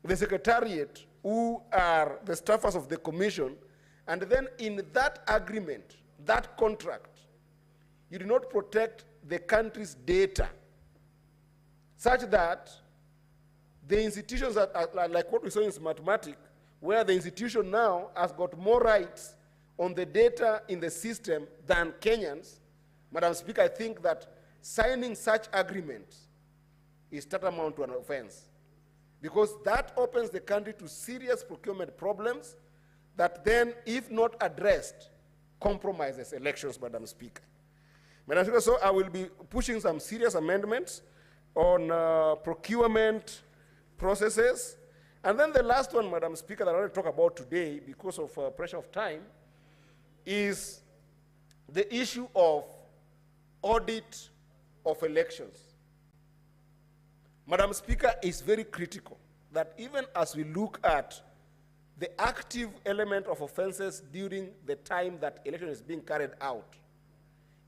the secretariat, who are the staffers of the commission, and then in that agreement, that contract, you do not protect the country's data, such that the institutions that are like what we saw in mathematics, where the institution now has got more rights on the data in the system than Kenyans. Madam Speaker, I think that signing such agreements is tantamount to an offense, because that opens the country to serious procurement problems that then, if not addressed, compromises elections, Madam Speaker. Madam Speaker, so I will be pushing some serious amendments on procurement processes. And then the last one, Madam Speaker, that I want to talk about today, because of pressure of time, is the issue of audit of elections. Madam Speaker, is very critical that even as we look at the active element of offenses during the time that election is being carried out,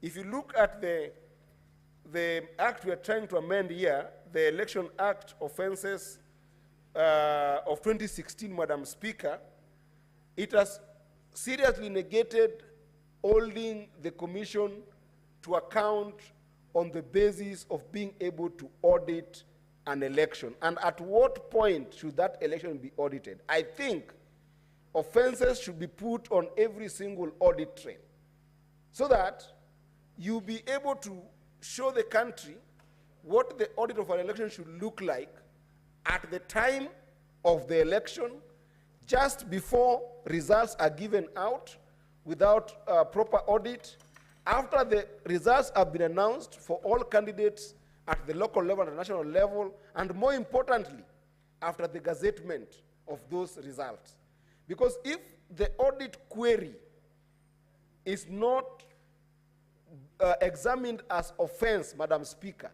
if you look at the act we are trying to amend here, the Election Act offenses of 2016, Madam Speaker, it has seriously negated holding the commission to account on the basis of being able to audit an election. And at what point should that election be audited? I think offenses should be put on every single audit trail, so that you'll be able to show the country what the audit of an election should look like at the time of the election, just before results are given out without proper audit, after the results have been announced for all candidates at the local level and national level, and more importantly, after the gazettement of those results. Because if the audit query is not examined as offense, Madam Speaker,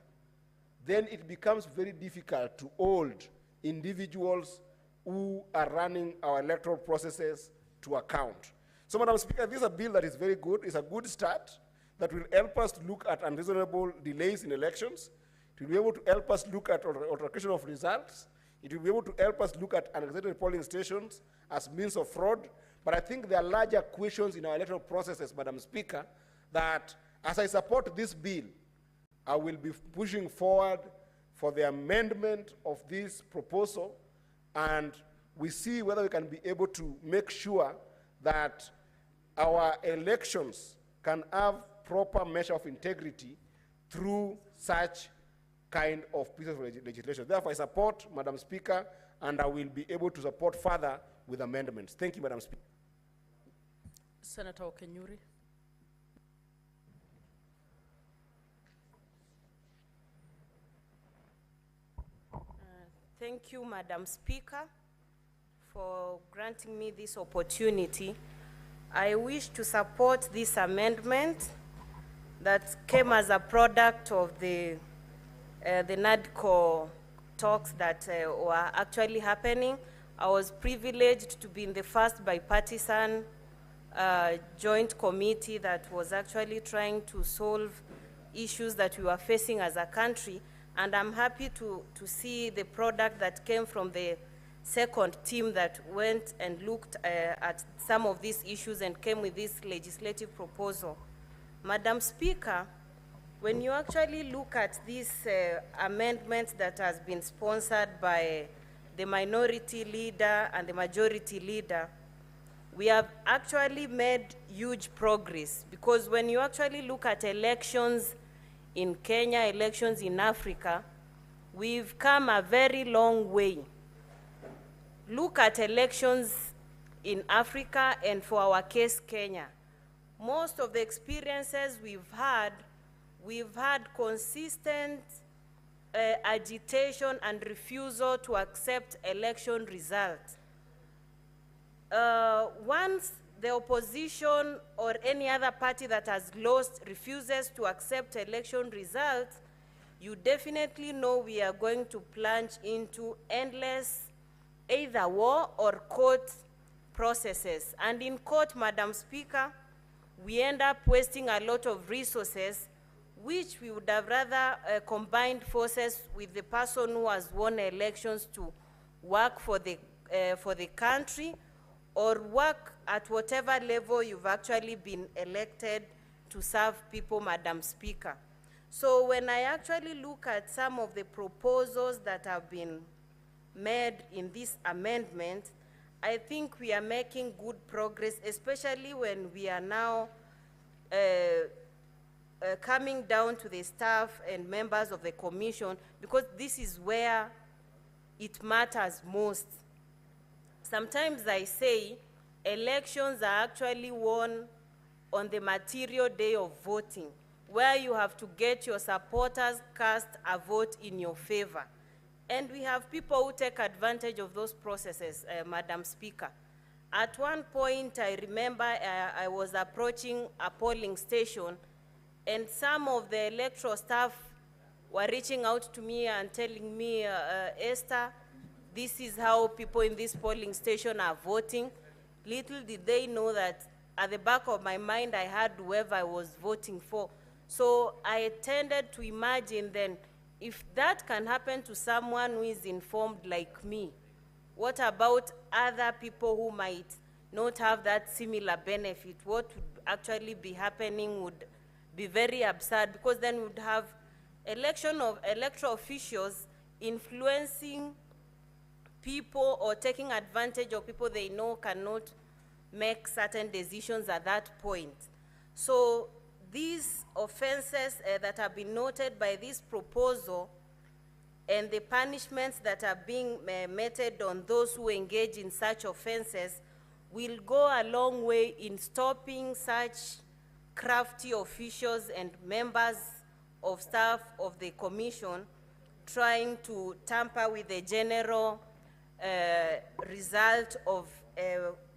then it becomes very difficult to hold individuals who are running our electoral processes to account. So, Madam Speaker, this is a bill that is very good. It's a good start that will help us to look at unreasonable delays in elections. It will be able to help us look at altercation of results. It will be able to help us look at unexecuted polling stations as means of fraud. But I think there are larger questions in our electoral processes, Madam Speaker, that as I support this bill, I will be pushing forward for the amendment of this proposal, and we see whether we can be able to make sure that our elections can have proper measure of integrity through such kind of pieces of legislation. Therefore, I support, Madam Speaker, and I will be able to support further with amendments. Thank you, Madam Speaker. Senator Kenyuri. Thank you, Madam Speaker, for granting me this opportunity. I wish to support this amendment that came as a product of the NADCO talks that were actually happening. I was privileged to be in the first bipartisan joint committee that was actually trying to solve issues that we were facing as a country. And I'm happy to see the product that came from the second team that went and looked at some of these issues and came with this legislative proposal. Madam Speaker, when you actually look at this amendment that has been sponsored by the minority leader and the majority leader, we have actually made huge progress, because when you actually look at elections in Kenya, elections in Africa, we've come a very long way. Look at elections in Africa and for our case, Kenya. Most of the experiences we've had consistent agitation and refusal to accept election results. Once the opposition or any other party that has lost refuses to accept election results, you definitely know we are going to plunge into endless either war or court processes. And in court, Madam Speaker, we end up wasting a lot of resources, which we would have rather combined forces with the person who has won elections to work for the country, or work at whatever level you've actually been elected to serve people, Madam Speaker. So when I actually look at some of the proposals that have been made in this amendment, I think we are making good progress, especially when we are now coming down to the staff and members of the commission, because this is where it matters most. Sometimes I say elections are actually won on the material day of voting, where you have to get your supporters cast a vote in your favor. And we have people who take advantage of those processes, Madam Speaker. At one point, I remember I was approaching a polling station, and some of the electoral staff were reaching out to me and telling me, Esther, this is how people in this polling station are voting. Little did they know that at the back of my mind, I had whoever I was voting for. So I tended to imagine then, if that can happen to someone who is informed like me, what about other people who might not have that similar benefit? What would actually be happening would be very absurd, because then we would have electoral officials influencing people or taking advantage of people they know cannot make certain decisions at that point. So these offenses that have been noted by this proposal and the punishments that are being meted on those who engage in such offenses will go a long way in stopping such crafty officials and members of staff of the commission trying to tamper with the general result of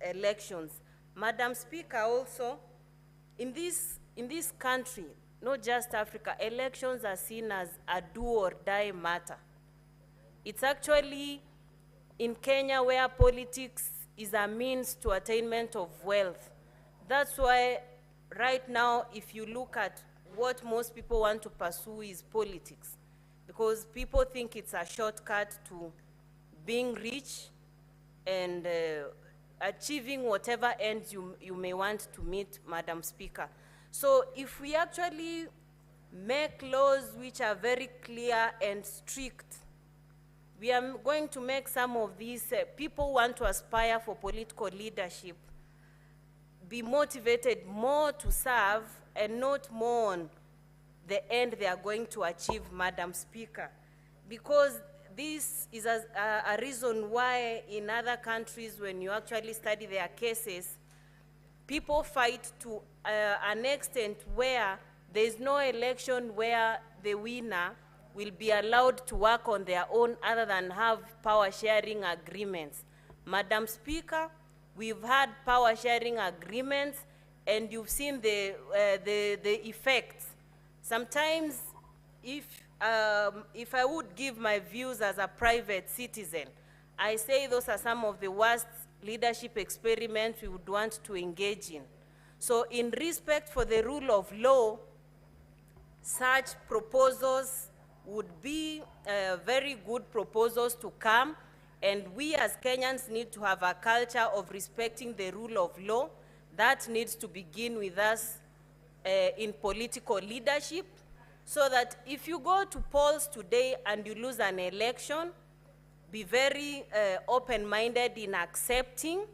elections. Madam Speaker, also, in this country, not just Africa, elections are seen as a do or die matter. It's actually in Kenya where politics is a means to attainment of wealth. That's why right now, if you look at what most people want to pursue is politics, because people think it's a shortcut to being rich and achieving whatever ends you may want to meet, Madam Speaker. So if we actually make laws which are very clear and strict, we are going to make some of these people who want to aspire for political leadership be motivated more to serve and not more on the end they are going to achieve, Madam Speaker. Because this is a reason why in other countries, when you actually study their cases, people fight to an extent where there is no election where the winner will be allowed to work on their own other than have power sharing agreements. Madam Speaker, we've had power sharing agreements and you've seen the effects. Sometimes if I would give my views as a private citizen, I say those are some of the worst leadership experiments we would want to engage in. So in respect for the rule of law, such proposals would be very good proposals to come, and we as Kenyans need to have a culture of respecting the rule of law. That needs to begin with us in political leadership, so that if you go to polls today and you lose an election, be very open-minded in accepting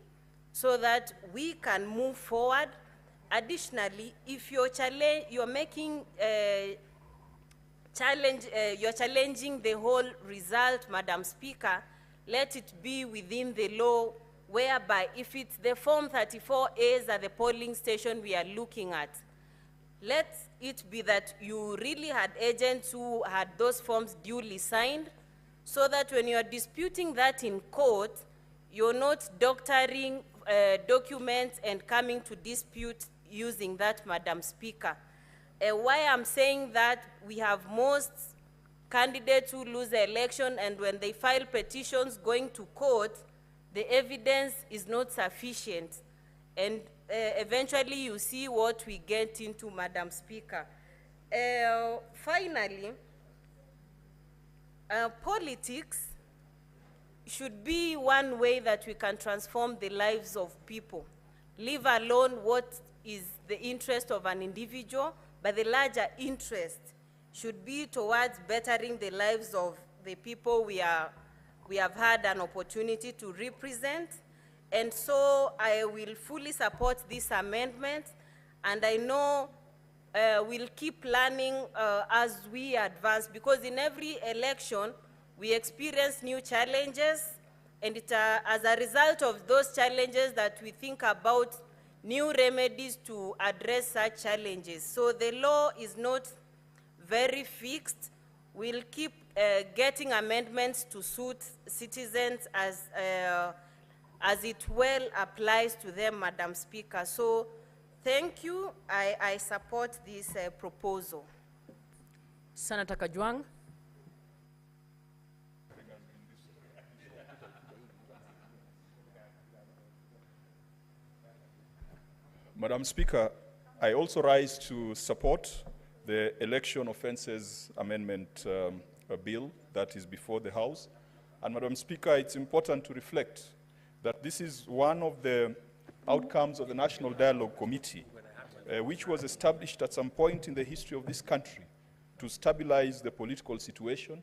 so that we can move forward. Additionally, if you're challenging the whole result, Madam Speaker, let it be within the law, whereby if it's the Form 34As at the polling station we are looking at, let it be that you really had agents who had those forms duly signed, so that when you are disputing that in court, you're not doctoring documents and coming to dispute using that, Madam Speaker. Why I'm saying that, we have most candidates who lose the election, and when they file petitions going to court, the evidence is not sufficient. And eventually you see what we get into, Madam Speaker. Finally, politics should be one way that we can transform the lives of people. Leave alone what is the interest of an individual, but the larger interest should be towards bettering the lives of the people we have had an opportunity to represent. And so I will fully support this amendment, and I know we'll keep learning as we advance, because in every election we experience new challenges, and as a result of those challenges that we think about new remedies to address such challenges. So the law is not very fixed. We'll keep getting amendments to suit citizens as it well applies to them, Madam Speaker. So thank you. I support this proposal. Senator Kajwang. Madam Speaker, I also rise to support the Election Offences Amendment Bill that is before the House. And Madam Speaker, it's important to reflect that this is one of the outcomes of the National Dialogue Committee, which was established at some point in the history of this country to stabilize the political situation.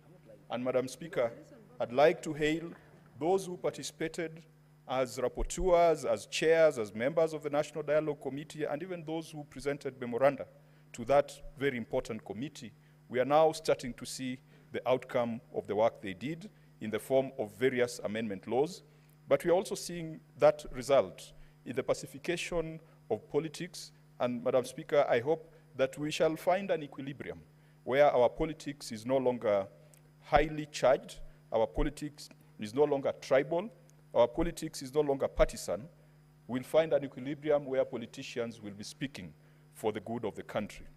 And Madam Speaker, I'd like to hail those who participated as rapporteurs, as chairs, as members of the National Dialogue Committee, and even those who presented memoranda to that very important committee. We are now starting to see the outcome of the work they did in the form of various amendment laws, but we are also seeing that result in the pacification of politics. And Madam Speaker, I hope that we shall find an equilibrium where our politics is no longer highly charged, our politics is no longer tribal, our politics is no longer partisan. We'll find an equilibrium where politicians will be speaking for the good of the country.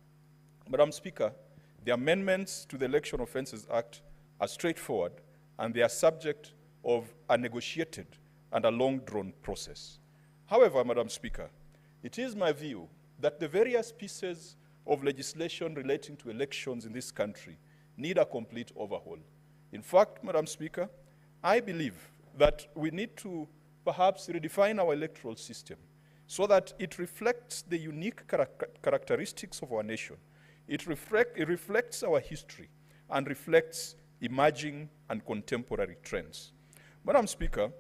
Madam Speaker, the amendments to the Election Offences Act are straightforward, and they are subject of a negotiated and a long-drawn process. However, Madam Speaker, it is my view that the various pieces of legislation relating to elections in this country need a complete overhaul. In fact, Madam Speaker, I believe that we need to perhaps redefine our electoral system so that it reflects the unique characteristics of our nation. It reflects our history and reflects emerging and contemporary trends. Madam Speaker,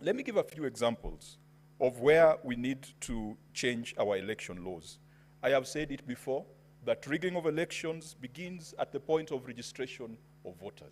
let me give a few examples of where we need to change our election laws. I have said it before, that rigging of elections begins at the point of registration of voters.